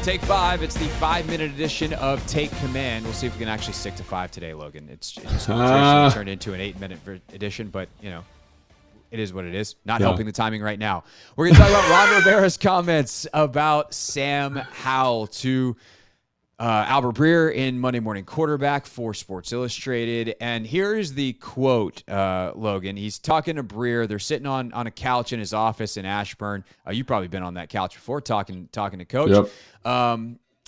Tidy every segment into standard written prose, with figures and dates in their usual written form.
Take 5. It's the 5-minute edition of Take Command. We'll see if we can actually stick to 5 today, Logan. It's just traditionally turned into an 8-minute edition, but, it is what it is. Not helping the timing right now. We're going to talk about Ron Rivera's comments about Sam Howell to Albert Breer in Monday Morning Quarterback for Sports Illustrated. And here's the quote, Logan. He's talking to Breer. They're sitting on a couch in his office in Ashburn. You've probably been on that couch before talking to Coach. Yep.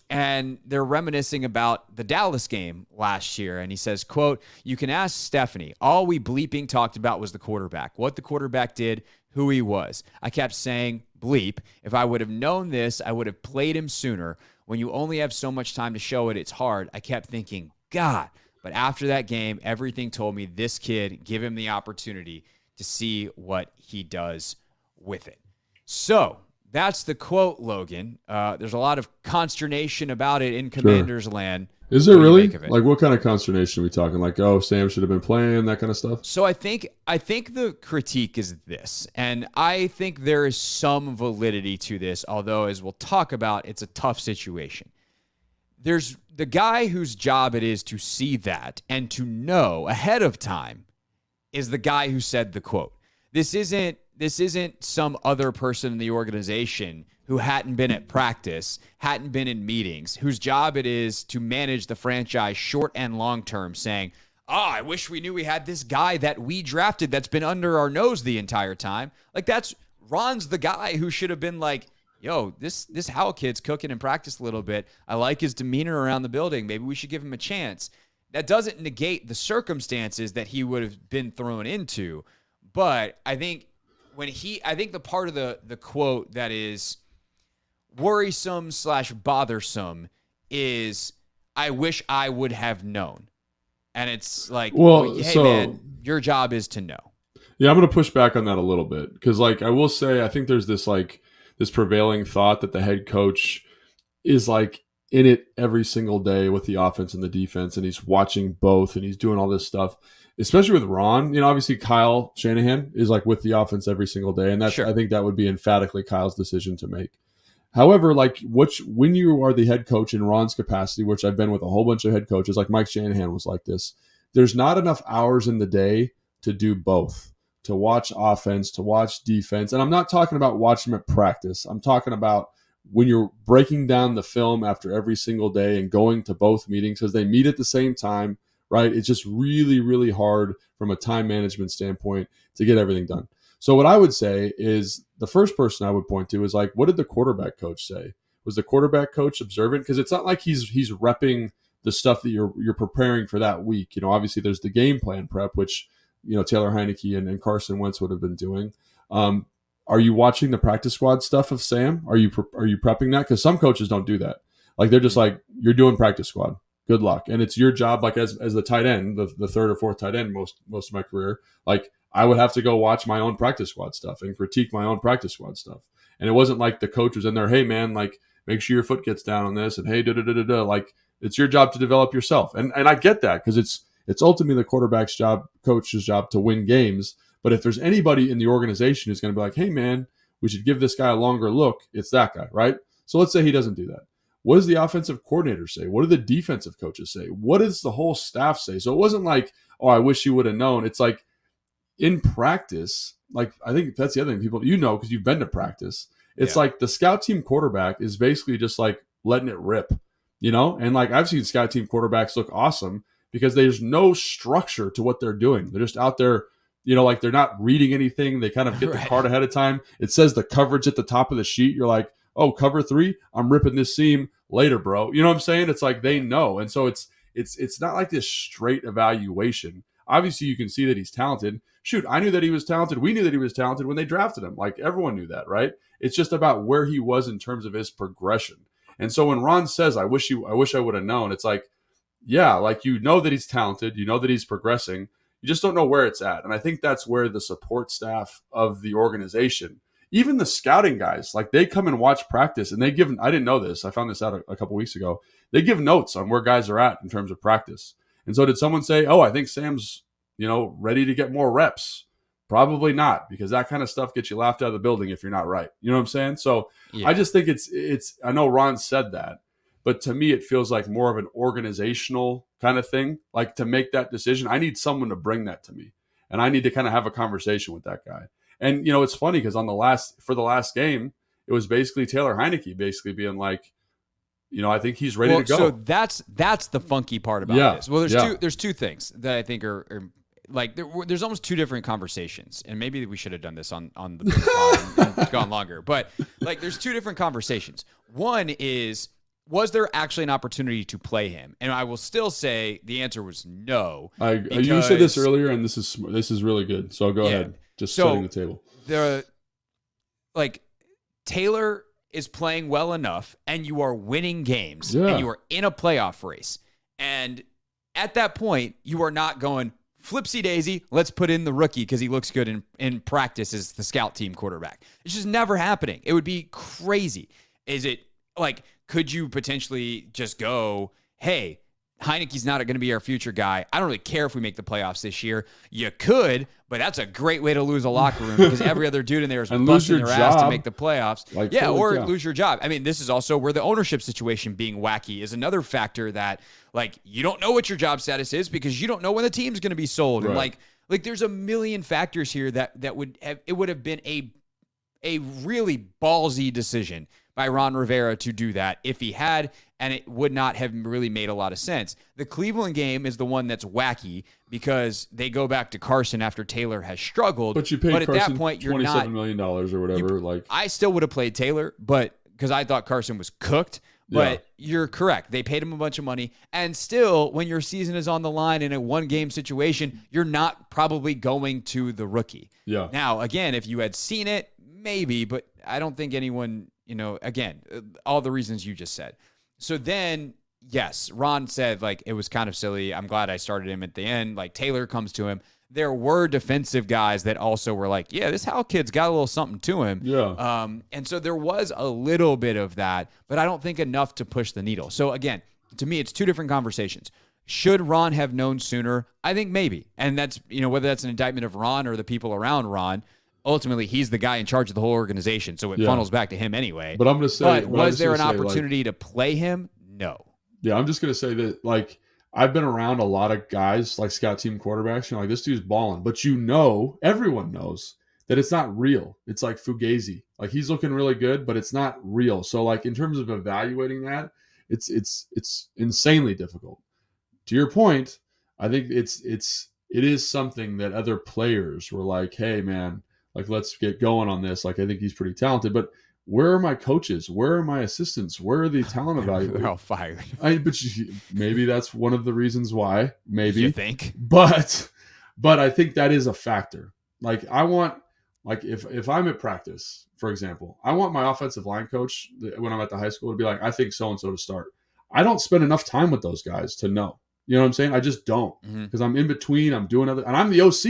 And they're reminiscing about the Dallas game last year. And he says, quote, "You can ask Stephanie. All we bleeping talked about was the quarterback, what the quarterback did, who he was. I kept saying, bleep, if I would have known this, I would have played him sooner. When you only have so much time to show it, it's hard. I kept thinking, God. But after that game, everything told me this kid, give him the opportunity to see what he does with it." So that's the quote, Logan. There's a lot of consternation about it in Commanders land. Is there really? Like, what kind of consternation are we talking? Like, oh, Sam should have been playing, that kind of stuff? So I think the critique is this, and I think there is some validity to this, although, as we'll talk about, it's a tough situation. There's the guy whose job it is to see that and to know ahead of time is the guy who said the quote. This isn't some other person in the organization who hadn't been at practice, hadn't been in meetings, whose job it is to manage the franchise short and long term, saying, I wish we knew we had this guy that we drafted that's been under our nose the entire time. Like, Ron's the guy who should have been like, yo, this Howell kid's cooking in practice a little bit. I like his demeanor around the building. Maybe we should give him a chance. That doesn't negate the circumstances that he would have been thrown into. But I think the part of the quote that is worrisome / bothersome is, I wish I would have known. And it's like, hey, man, your job is to know. Yeah, I'm going to push back on that a little bit. Because, I will say, I think there's this prevailing thought that the head coach is, in it every single day with the offense and the defense, and he's watching both, and he's doing all this stuff. Especially with Ron, obviously Kyle Shanahan is with the offense every single day. And that's, sure. I think that would be emphatically Kyle's decision to make. However, when you are the head coach in Ron's capacity, which I've been with a whole bunch of head coaches, like Mike Shanahan was like this, there's not enough hours in the day to do both, to watch offense, to watch defense. And I'm not talking about watching them at practice. I'm talking about when you're breaking down the film after every single day and going to both meetings because they meet at the same time. Right? It's just really, really hard from a time management standpoint to get everything done. So what I would say is the first person I would point to is what did the quarterback coach say? Was the quarterback coach observant? Because it's not like he's repping the stuff that you're preparing for that week. Obviously there's the game plan prep, which, Taylor Heineke and Carson Wentz would have been doing. Are you watching the practice squad stuff of Sam? Are you prepping that? Because some coaches don't do that. They're just you're doing practice squad. Good luck. And it's your job, as the tight end, the third or fourth tight end most of my career, I would have to go watch my own practice squad stuff and critique my own practice squad stuff. And it wasn't like the coach was in there, hey, man, make sure your foot gets down on this, and hey, da-da-da-da-da. It's your job to develop yourself. And I get that because it's ultimately the quarterback's job, coach's job to win games. But if there's anybody in the organization who's going to be like, hey, man, we should give this guy a longer look, it's that guy, right? So let's say he doesn't do that. What does the offensive coordinator say? What do the defensive coaches say? What does the whole staff say? So it wasn't I wish you would have known. It's in practice, I think that's the other thing people, because you've been to practice. It's the scout team quarterback is basically just letting it rip, And I've seen scout team quarterbacks look awesome because there's no structure to what they're doing. They're just out there, they're not reading anything. They kind of get the card ahead of time. It says the coverage at the top of the sheet. You're like, oh, cover 3, I'm ripping this seam later, bro. You know what I'm saying? It's they know. And so it's not this straight evaluation. Obviously, you can see that he's talented. Shoot, I knew that he was talented. We knew that he was talented when they drafted him. Everyone knew that, right? It's just about where he was in terms of his progression. And so when Ron says, I wish I would have known, it's that he's talented, that he's progressing. You just don't know where it's at. And I think that's where the support staff of the organization, even the scouting guys, they come and watch practice and I didn't know this. I found this out a couple weeks ago. They give notes on where guys are at in terms of practice. And so did someone say, oh, I think Sam's, ready to get more reps. Probably not, because that kind of stuff gets you laughed out of the building if you're not right. You know what I'm saying? So Yeah. I just think it's. I know Ron said that, but to me, it feels like more of an organizational kind of thing. Like, to make that decision, I need someone to bring that to me, and I need to kind of have a conversation with that guy. And it's funny because for the last game, it was basically Taylor Heineke basically being like, I think he's ready to go. So that's the funky part about this. Well, there's two things that I think are like there's almost two different conversations, and maybe we should have done this on the big pod and gone longer. But like, there's two different conversations. One is, was there actually an opportunity to play him? And I will still say the answer was no. You said this earlier, and this is really good. So go ahead, just setting the table. Taylor is playing well enough, and you are winning games, and you are in a playoff race, and at that point, you are not going, flipsy daisy, let's put in the rookie because he looks good in practice as the scout team quarterback. It's just never happening. It would be crazy. Is it like, could you potentially just go, hey, Heineke's not going to be our future guy. I don't really care if we make the playoffs this year. You could, but that's a great way to lose a locker room because every other dude in there is busting their ass to make the playoffs. Lose your job. I mean, this is also where the ownership situation being wacky is another factor that, like, you don't know what your job status is because you don't know when the team's going to be sold. Right. And like there's a million factors here that would have been a really ballsy decision by Ron Rivera to do that if he had, and it would not have really made a lot of sense. The Cleveland game is the one that's wacky because they go back to Carson after Taylor has struggled. But you paid at Carson that point, you're $27 million or whatever. I still would have played Taylor, but because I thought Carson was cooked. But you're correct. They paid him a bunch of money. And still, when your season is on the line in a one-game situation, you're not probably going to the rookie. Yeah. Now, again, if you had seen it, maybe, but I don't think anyone, again, all the reasons you just said. So then, yes, Ron said, like, it was kind of silly. I'm glad I started him at the end. Like, Taylor comes to him. There were defensive guys that also were like, yeah, this Howell kid's got a little something to him. Yeah. And so there was a little bit of that, but I don't think enough to push the needle. So again, to me, it's two different conversations. Should Ron have known sooner? I think maybe. And that's, whether that's an indictment of Ron or the people around Ron, ultimately he's the guy in charge of the whole organization. So it funnels back to him anyway. But I'm going to say, but was there an opportunity to play him? No. Yeah. I'm just going to say that, like, I've been around a lot of guys like scout team quarterbacks. Like, this dude's balling, but everyone knows that it's not real. It's like Fugazi. Like, he's looking really good, but it's not real. So, like, in terms of evaluating that, it's insanely difficult. To your point, I think it is something that other players were like, hey man, like, let's get going on this. Like, I think he's pretty talented, but where are my coaches? Where are my assistants? Where are the talent evaluators? They're all fired. Maybe that's one of the reasons why. Maybe you think, but I think that is a factor. Like, I want, like, if I'm at practice, for example, I want my offensive line coach when I'm at the high school to be like, I think so and so to start. I don't spend enough time with those guys to know. You know what I'm saying? I just don't, because I'm in between. I'm doing other, and I'm the OC.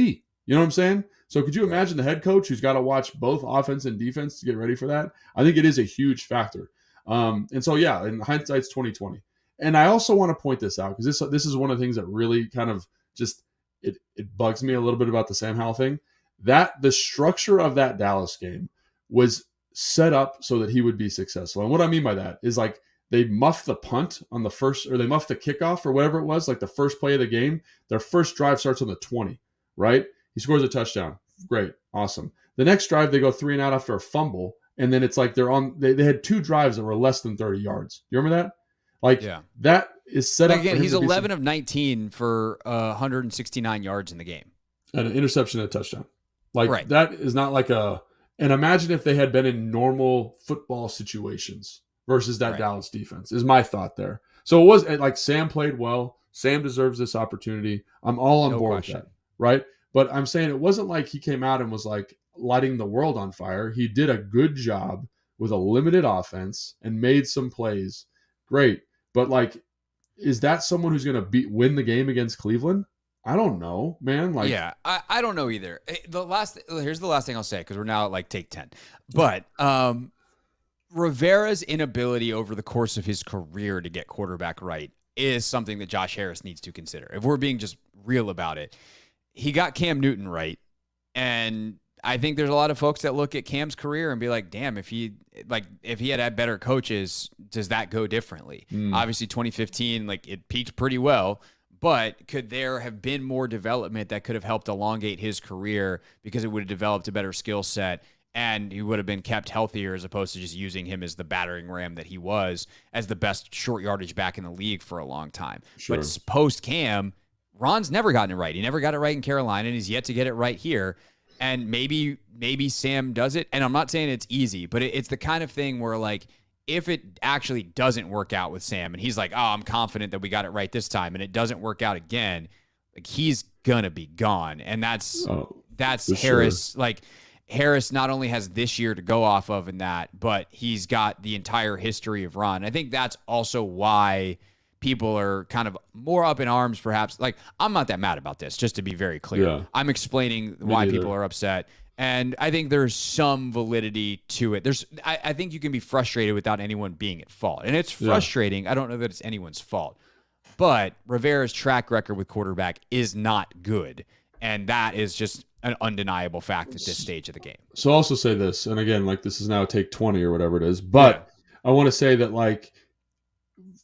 You know what I'm saying? So could you imagine the head coach who's got to watch both offense and defense to get ready for that? I think it is a huge factor. And so, yeah, in hindsight's 2020. And I also want to point this out because this is one of the things that really kind of just it bugs me a little bit about the Sam Howell thing. That the structure of that Dallas game was set up so that he would be successful. And what I mean by that is, like, they muffed the punt on the first, or they muffed the kickoff or whatever it was, like the first play of the game. Their first drive starts on the 20, right? He scores a touchdown. Great. Awesome. The next drive, they go 3 and out after a fumble. And then it's like they had 2 drives that were less than 30 yards. You remember that? Like, that is set up. Again, he's 11 of 19 for 169 yards in the game. And an interception and a touchdown. Like, that is not like and imagine if they had been in normal football situations versus that Dallas defense, is my thought there. So it was like, Sam played well. Sam deserves this opportunity. I'm all on board with that, right? But I'm saying it wasn't like he came out and was like lighting the world on fire. He did a good job with a limited offense and made some plays. Great. But, like, is that someone who's going to win the game against Cleveland? I don't know, man. Like, yeah, I don't know either. Here's the last thing I'll say, because we're now at like take 10. But Rivera's inability over the course of his career to get quarterback right is something that Josh Harris needs to consider. If we're being just real about it, he got Cam Newton right, And I think there's a lot of folks that look at Cam's career and be like, damn, if he had better coaches, does that go differently? Obviously 2015, like it peaked pretty well, but could there have been more development that could have helped elongate his career because it would have developed a better skill set and he would have been kept healthier as opposed to just using him as the battering ram that he was as the best short yardage back in the league for a long time. Sure. But post Cam, Ron's never gotten it right. He never got it right in Carolina, and he's yet to get it right here. And maybe Sam does it. And I'm not saying it's easy, but it's the kind of thing where, like, if it actually doesn't work out with Sam, and he's like, oh, I'm confident that we got it right this time, and it doesn't work out again, like, he's gonna be gone. And that's Harris. Sure. Like, Harris not only has this year to go off of in that, but he's got the entire history of Ron. I think that's also why people are kind of more up in arms, perhaps. Like, I'm not that mad about this, just to be very clear. Yeah. I'm explaining why people are upset. And I think there's some validity to it. I think you can be frustrated without anyone being at fault. And it's frustrating. Yeah. I don't know that it's anyone's fault. But Rivera's track record with quarterback is not good. And that is just an undeniable fact at this stage of the game. So I'll also say this, and again, like, this is now take 20 or whatever it is, but I want to say that, like,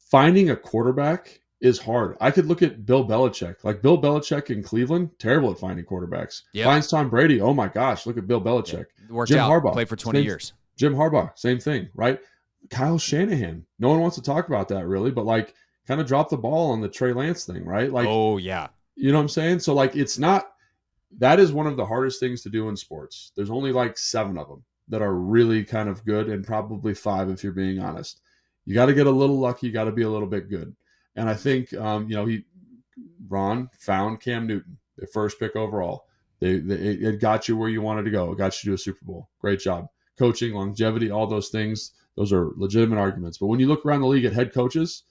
finding a quarterback is hard. I could look at Bill Belichick. Like, Bill Belichick in Cleveland, terrible at finding quarterbacks. Yep. Finds Tom Brady. Oh my gosh, look at Bill Belichick. Yeah. Worked Jim out. Harbaugh played for 20 years. Jim Harbaugh, same thing, right? Kyle Shanahan. No one wants to talk about that really, but, like, kind of dropped the ball on the Trey Lance thing, right? Like, oh yeah, you know what I'm saying? So, like, it's not. That is one of the hardest things to do in sports. There's only like 7 of them that are really kind of good, and probably 5 if you're being honest. You got to get a little lucky. You got to be a little bit good. And I think, Ron found Cam Newton, the first pick overall. It got you where you wanted to go. It got you to a Super Bowl. Great job. Coaching, longevity, all those things, those are legitimate arguments. But when you look around the league at head coaches,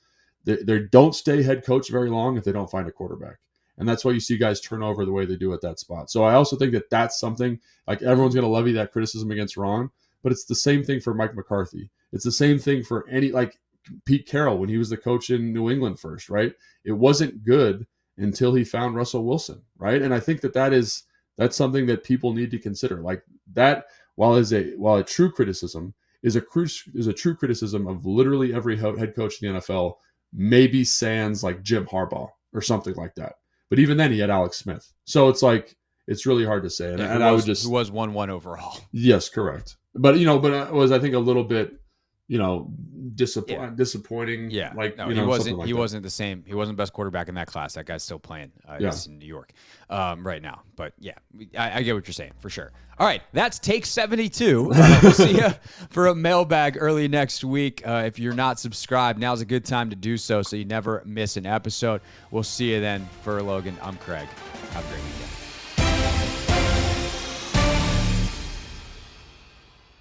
they don't stay head coach very long if they don't find a quarterback. And that's why you see guys turn over the way they do at that spot. So I also think that that's something, like, everyone's going to levy that criticism against Ron, but it's the same thing for Mike McCarthy. It's the same thing for like Pete Carroll when he was the coach in New England first, right? It wasn't good until he found Russell Wilson, right? And I think that's something that people need to consider. Like, that, while a true criticism is a true criticism of literally every head coach in the NFL, maybe sans like Jim Harbaugh or something like that. But even then, he had Alex Smith. So it's like, it's really hard to say. And I would just, who was 1-1 overall. Yes, correct. But it was, I think, a little bit, disappointing. Yeah. Like, no, he wasn't the same. He wasn't best quarterback in that class. That guy's still playing. He's in New York right now. But yeah, I get what you're saying for sure. All right. That's take 72. We'll see you for a mailbag early next week. If you're not subscribed, now's a good time to do so you never miss an episode. We'll see you then. For Logan, I'm Craig. Have a great weekend.